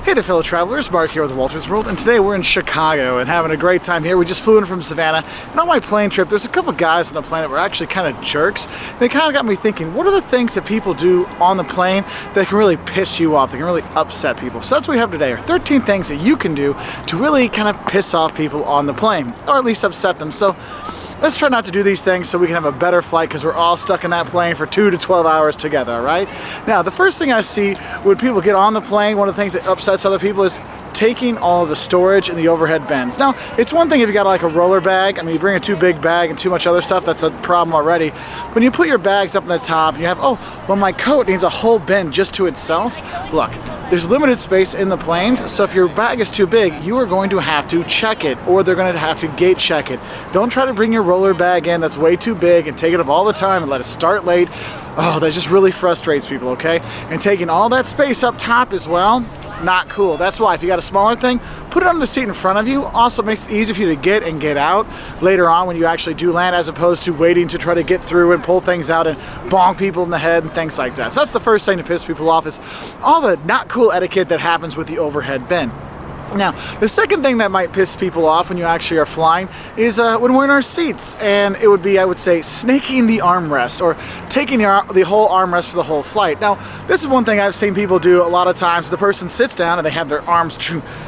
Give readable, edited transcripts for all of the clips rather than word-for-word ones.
Hey there, fellow travelers. Mark here with Wolters World, and today we're in Chicago and having a great time here. We just flew in from Savannah, and on my plane trip, there's a couple guys on the plane that were actually kind of jerks, and it kind of got me thinking, what are the things that people do on the plane that can really piss you off, that can really upset people? So that's what we have today, are 13 things that you can do to really kind of piss off people on the plane, or at least upset them. So let's try not to do these things so we can have a better flight, because we're all stuck in that plane for 2 to 12 hours together, all right? Now, the first thing I see when people get on the plane, one of the things that upsets other people is taking all of the storage in the overhead bins. Now, it's one thing if you got like a roller bag. I mean, you bring a too big bag and too much other stuff, that's a problem already. When you put your bags up on the top and you have, oh, well, my coat needs a whole bin just to itself. Look, there's limited space in the planes, so if your bag is too big, you are going to have to check it, or they're going to have to gate check it. Don't try to bring your roller bag in that's way too big and take it up all the time and let it start late. Oh, that just really frustrates people, okay? And taking all that space up top as well, not cool. That's why if you got a smaller thing, put it on the seat in front of you. Also makes it easier for you to get and get out later on when you actually do land, as opposed to waiting to try to get through and pull things out and bonk people in the head and things like that. So that's the first thing to piss people off, is all the not cool etiquette that happens with the overhead bin. Now, the second thing that might piss people off when you actually are flying is when we're in our seats, and it would be, I would say, snaking the armrest, or taking the whole armrest for the whole flight. Now, this is one thing I've seen people do a lot of times. The person sits down and they have their arms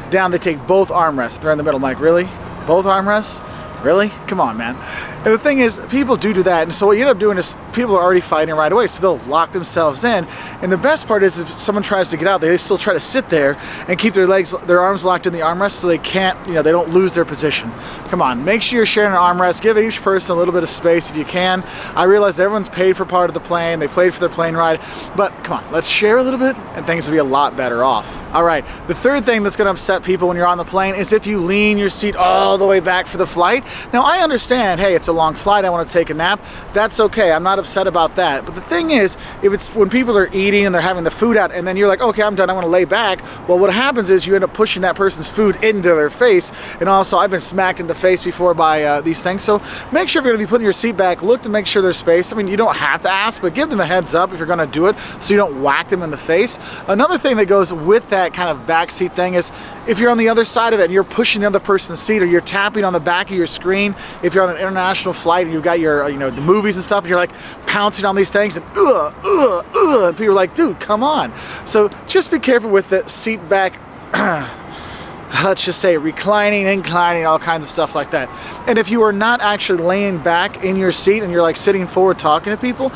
down, they take both armrests. They're in the middle. I'm like, really? Both armrests? Really? Come on, man. And the thing is, people do that, and so what you end up doing is people are already fighting right away, so they'll lock themselves in. And the best part is, if someone tries to get out, they still try to sit there and keep their arms locked in the armrest, so they can't, they don't lose their position. Come on, make sure you're sharing an armrest. Give each person a little bit of space if you can. I realize everyone's paid for part of the plane, they paid for their plane ride, but come on, let's share a little bit, and things will be a lot better off. All right, the third thing that's going to upset people when you're on the plane is if you lean your seat all the way back for the flight. Now, I understand, hey, it's a long flight, I want to take a nap. That's okay, I'm not upset about that. But the thing is, if it's when people are eating and they're having the food out, and then you're like, okay, I'm done, I want to lay back. Well, what happens is you end up pushing that person's food into their face. And also, I've been smacked in the face before by these things. So make sure if you're going to be putting your seat back, look to make sure there's space. I mean, you don't have to ask, but give them a heads up if you're going to do it, so you don't whack them in the face. Another thing that goes with that kind of backseat thing is if you're on the other side of it and you're pushing the other person's seat, or you're tapping on the back of your screen, if you're on an international flight and you've got your, the movies and stuff, and you're like pouncing on these things and and people are like, dude, come on. So just be careful with the seat back, let's just say reclining, inclining, all kinds of stuff like that. And if you are not actually laying back in your seat and you're like sitting forward talking to people,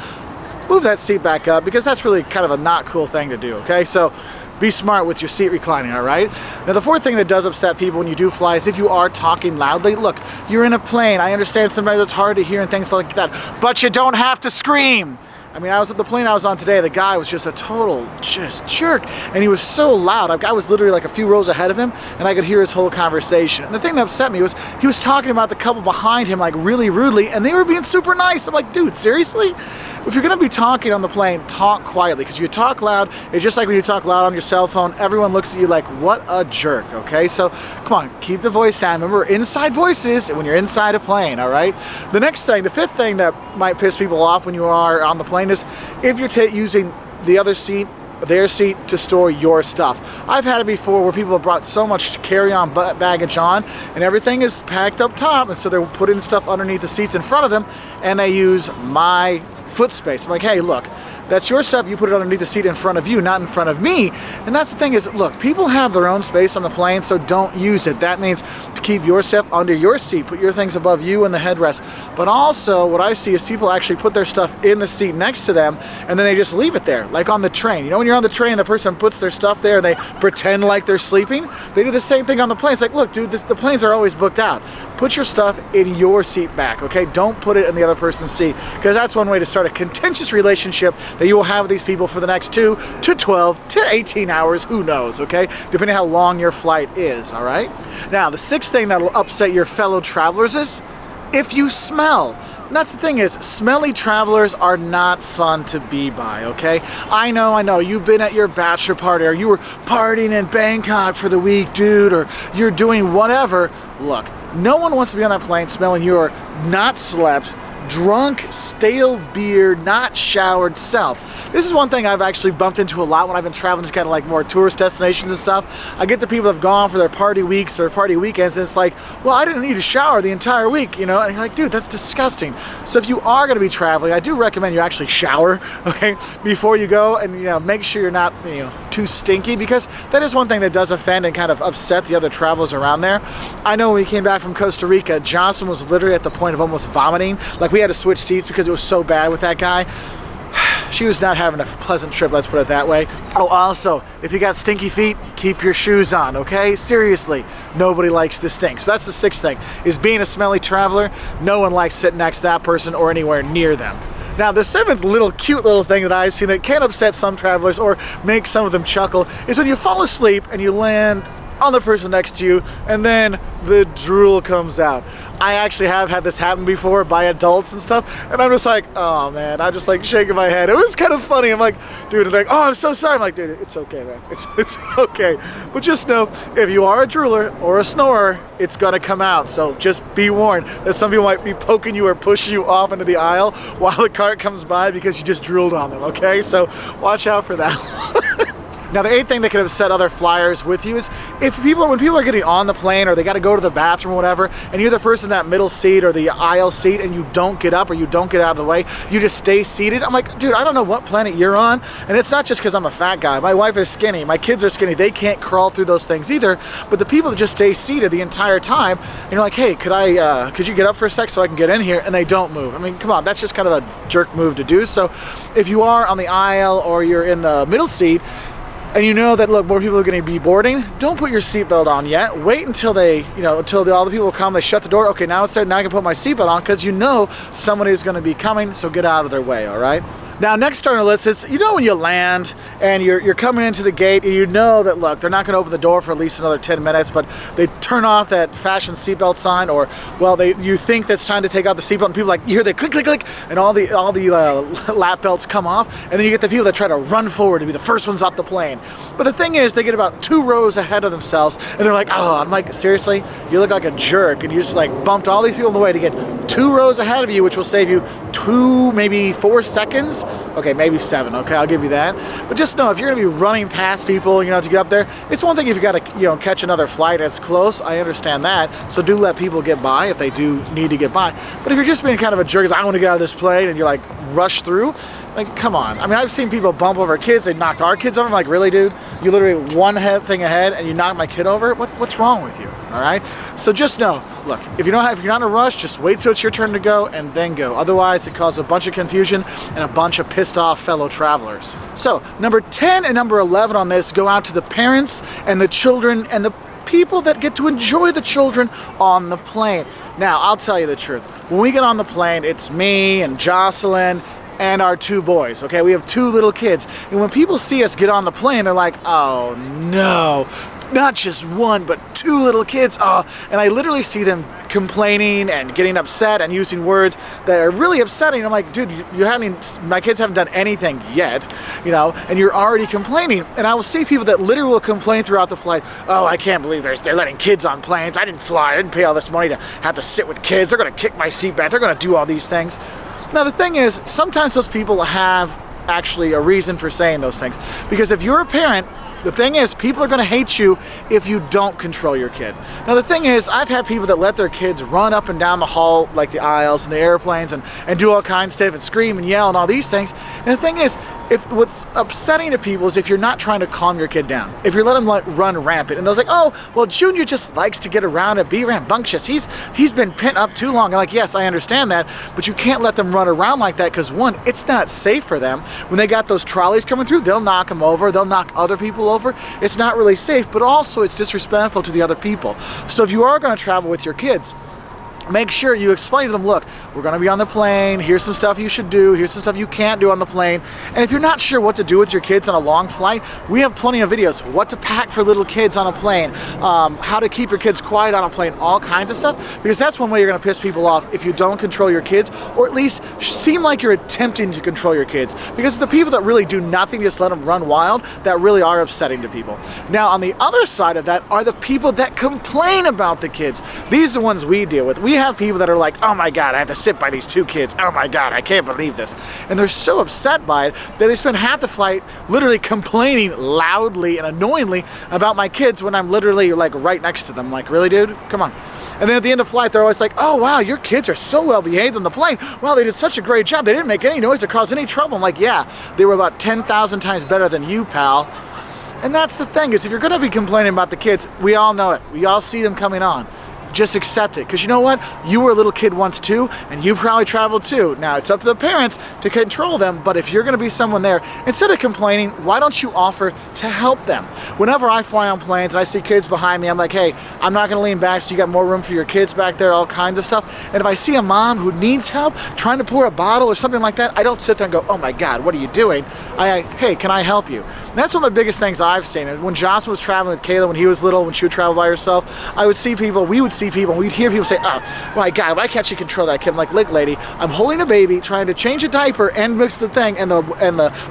move that seat back up, because that's really kind of a not cool thing to do, okay? So be smart with your seat reclining, all right? Now, the fourth thing that does upset people when you do fly is if you are talking loudly. Look, you're in a plane. I understand sometimes it's hard to hear and things like that, but you don't have to scream. I mean, I was at the plane I was on today, the guy was just a total jerk, and he was so loud. I was literally like a few rows ahead of him, and I could hear his whole conversation. And the thing that upset me was he was talking about the couple behind him like really rudely, and they were being super nice. I'm like, dude, seriously? If you're gonna be talking on the plane, talk quietly, because if you talk loud, it's just like when you talk loud on your cell phone, everyone looks at you like, what a jerk, okay? So come on, keep the voice down. Remember, inside voices when you're inside a plane, all right? The next thing, the fifth thing that might piss people off when you are on the plane is if you're using the other seat, their seat, to store your stuff. I've had it before where people have brought so much carry-on baggage on, and everything is packed up top, and so they're putting stuff underneath the seats in front of them, and they use my foot space. I'm like, hey, look, that's your stuff, you put it underneath the seat in front of you, not in front of me. And that's the thing is, look, people have their own space on the plane, so don't use it. That means keep your stuff under your seat, put your things above you in the headrest. But also, what I see is people actually put their stuff in the seat next to them, and then they just leave it there, like on the train. You know, when you're on the train, the person puts their stuff there, and they pretend like they're sleeping. They do the same thing on the plane. It's like, look, dude, the planes are always booked out. Put your stuff in your seat back, okay? Don't put it in the other person's seat, because that's one way to start a contentious relationship that you will have with these people for the next 2 to 12 to 18 hours, who knows, okay? Depending how long your flight is, all right? Now, the sixth thing that will upset your fellow travelers is if you smell. And that's the thing is, smelly travelers are not fun to be by, okay? I know, you've been at your bachelor party, or you were partying in Bangkok for the week, dude, or you're doing whatever. Look, no one wants to be on that plane smelling you're not slept, drunk, stale beer, not showered self. This is one thing I've actually bumped into a lot when I've been traveling to kind of like more tourist destinations and stuff. I get the people that have gone for their party weeks or party weekends, and it's like, well, I didn't need to shower the entire week, you know? And you're like, dude, that's disgusting. So if you are going to be traveling, I do recommend you actually shower, okay, before you go, and, you know, make sure you're not, you know, too stinky, because that is one thing that does offend and kind of upset the other travelers around there. I know when we came back from Costa Rica, Johnson was literally at the point of almost vomiting. Like, we had to switch seats because it was so bad with that guy. She was not having a pleasant trip, let's put it that way. Oh, also, if you got stinky feet, keep your shoes on, okay? Seriously, nobody likes to stink. So that's the sixth thing, is being a smelly traveler. No one likes sitting next to that person or anywhere near them. Now, the seventh cute little thing that I've seen that can upset some travelers or make some of them chuckle is when you fall asleep and you land on the person next to you, and then the drool comes out. I actually have had this happen before by adults and stuff, and I'm just like, oh man, I'm just like shaking my head. It was kind of funny. I'm like, dude, like, oh, I'm so sorry. I'm like, dude, it's okay, man. It's okay. But just know, if you are a drooler or a snorer, it's gonna come out. So just be warned that some people might be poking you or pushing you off into the aisle while the cart comes by because you just drooled on them, okay? So watch out for that. Now, the eighth thing that could upset other flyers with you is when people are getting on the plane or they got to go to the bathroom or whatever, and you're the person in that middle seat or the aisle seat and you don't get up or you don't get out of the way, you just stay seated. I'm like, dude, I don't know what planet you're on, and it's not just because I'm a fat guy. My wife is skinny, my kids are skinny, they can't crawl through those things either, but the people that just stay seated the entire time, and you're like, hey, could you get up for a sec so I can get in here, and they don't move. I mean, come on, that's just kind of a jerk move to do. So if you are on the aisle or you're in the middle seat, and you know that, look, more people are going to be boarding, don't put your seatbelt on yet. Wait until all the people come, they shut the door. Okay, now it's there, now I can put my seatbelt on, because you know somebody is going to be coming, so get out of their way, all right? Now, next on our list is, you know, when you land and you're coming into the gate and you know that, look, they're not going to open the door for at least another 10 minutes, but they turn off that fashion seatbelt sign, or, well, you think that's time to take out the seatbelt, and people like, you hear the click, click, click, and all the lap belts come off, and then you get the people that try to run forward to be the first ones off the plane. But the thing is, they get about 2 rows ahead of themselves, and they're like, oh, I'm like, seriously? You look like a jerk, and you just like bumped all these people in the way to get 2 rows ahead of you, which will save you 2, maybe 4 seconds. Okay, maybe 7, okay, I'll give you that. But just know, if you're gonna be running past people, you know, to get up there, it's one thing if you gotta, you know, catch another flight that's close, I understand that, so do let people get by if they do need to get by. But if you're just being kind of a jerk, I wanna get out of this plane, and you're like, rush through, like, come on. I mean, I've seen people bump over kids, they knocked our kids over. I'm like, really, dude? You literally one thing ahead and you knocked my kid over? What's wrong with you, all right? So just know, look, if you're not in a rush, just wait till it's your turn to go and then go. Otherwise, it causes a bunch of confusion and a bunch of pissed off fellow travelers. So, number 10 and number 11 on this go out to the parents and the children and the people that get to enjoy the children on the plane. Now, I'll tell you the truth. When we get on the plane, it's me and Jocelyn and our 2 boys, okay? We have 2 little kids. And when people see us get on the plane, they're like, oh no, not just 1, but 2 little kids. Oh, and I literally see them complaining and getting upset and using words that are really upsetting. I'm like, dude, my kids haven't done anything yet, you know, and you're already complaining. And I will see people that literally will complain throughout the flight, oh, I can't believe they're letting kids on planes. I didn't fly, I didn't pay all this money to have to sit with kids. They're gonna kick my seat back. They're gonna do all these things. Now, the thing is, sometimes those people have actually a reason for saying those things. Because if you're a parent, the thing is, people are going to hate you if you don't control your kid. Now, the thing is, I've had people that let their kids run up and down the hall, like the aisles and the airplanes, and do all kinds of stuff and scream and yell and all these things. And the thing is, what's upsetting to people is if you're not trying to calm your kid down. If you're letting them run rampant, and they're like, oh, well, Junior just likes to get around and be rambunctious. He's been pent up too long. And like, yes, I understand that, but you can't let them run around like that, because 1, it's not safe for them. When they got those trolleys coming through, they'll knock them over, they'll knock other people over. It's not really safe, but also it's disrespectful to the other people. So if you are going to travel with your kids, make sure you explain to them, look, we're going to be on the plane, here's some stuff you should do, here's some stuff you can't do on the plane. And if you're not sure what to do with your kids on a long flight, we have plenty of videos, what to pack for little kids on a plane, how to keep your kids quiet on a plane, all kinds of stuff, because that's one way you're going to piss people off if you don't control your kids, or at least seem like you're attempting to control your kids, because the people that really do nothing, just let them run wild, that really are upsetting to people. Now, on the other side of that are the people that complain about the kids. These are the ones we deal with. We have people that are like, oh my God, I have to sit by these 2 kids. Oh my God, I can't believe this. And they're so upset by it that they spend half the flight literally complaining loudly and annoyingly about my kids when I'm literally like right next to them. Like, really, dude? Come on. And then at the end of the flight, they're always like, oh wow, your kids are so well behaved on the plane. Wow, they did such a great job. They didn't make any noise or cause any trouble. I'm like, yeah, they were about 10,000 times better than you, pal. And that's the thing, is if you're gonna be complaining about the kids, we all know it. We all see them coming on. Just accept it, because you know what? You were a little kid once too, and you probably traveled too. Now, it's up to the parents to control them, but if you're gonna be someone there, instead of complaining, why don't you offer to help them? Whenever I fly on planes and I see kids behind me, I'm like, hey, I'm not gonna lean back so you got more room for your kids back there, all kinds of stuff. And if I see a mom who needs help, trying to pour a bottle or something like that, I don't sit there and go, oh my God, what are you doing? Hey, can I help you? And that's one of the biggest things I've seen. And when Jocelyn was traveling with Kayla when he was little, when she would travel by herself, we would see people, and we'd hear people say, oh my God, why can't you control that kid? I'm like, look lady, I'm holding a baby, trying to change a diaper and mix the thing, and the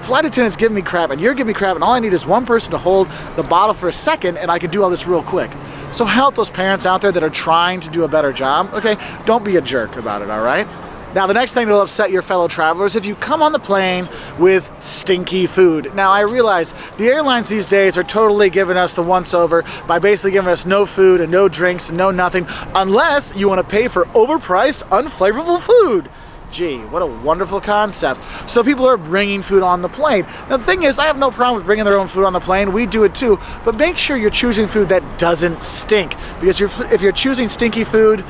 flight attendant's giving me crap, and you're giving me crap, and all I need is one person to hold the bottle for a second, and I can do all this real quick. So help those parents out there that are trying to do a better job, okay? Don't be a jerk about it, all right? Now, the next thing that'll upset your fellow travelers, if you come on the plane with stinky food. Now, I realize the airlines these days are totally giving us the once-over by basically giving us no food and no drinks and no nothing, unless you want to pay for overpriced, unflavorful food. Gee, what a wonderful concept. So people are bringing food on the plane. Now, the thing is, I have no problem with bringing their own food on the plane. We do it too, but make sure you're choosing food that doesn't stink, because if you're choosing stinky food,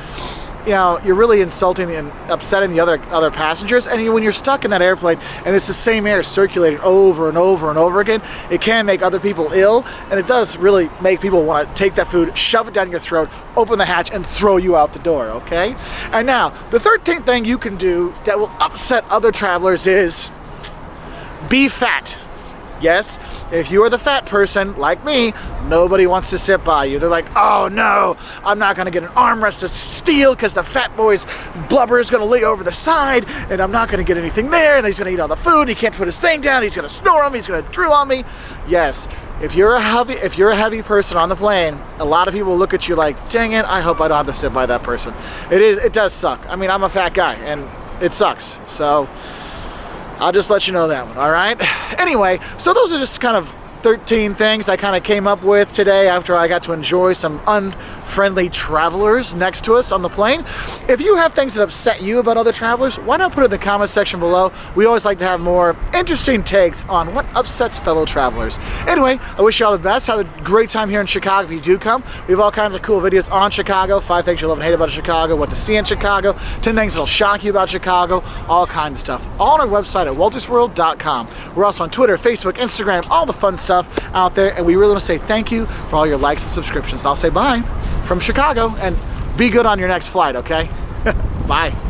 you know, you're really insulting and upsetting the other passengers. And when you're stuck in that airplane and it's the same air circulating over and over and over again, it can make other people ill, and it does really make people want to take that food, shove it down your throat, open the hatch, and throw you out the door, okay? And now, the 13th thing you can do that will upset other travelers is be fat. Yes, if you are the fat person, like me, nobody wants to sit by you. They're like, oh no, I'm not gonna get an armrest to steal because the fat boy's blubber is gonna lay over the side, and I'm not gonna get anything there, and he's gonna eat all the food, he can't put his thing down, he's gonna snore on me, he's gonna drool on me. Yes, if you're a heavy person on the plane, a lot of people will look at you like, dang it, I hope I don't have to sit by that person. It does suck. I mean, I'm a fat guy, and it sucks, so I'll just let you know that one, all right? Anyway, so those are just kind of 13 things I kind of came up with today after I got to enjoy some unfriendly travelers next to us on the plane. If you have things that upset you about other travelers, why not put it in the comment section below? We always like to have more interesting takes on what upsets fellow travelers. Anyway, I wish you all the best. Have a great time here in Chicago if you do come. We have all kinds of cool videos on Chicago, 5 things you love and hate about Chicago, what to see in Chicago, 10 things that'll shock you about Chicago, all kinds of stuff. All on our website at woltersworld.com. We're also on Twitter, Facebook, Instagram, all the fun stuff out there, and we really want to say thank you for all your likes and subscriptions. And I'll say bye from Chicago, and be good on your next flight, okay? Bye.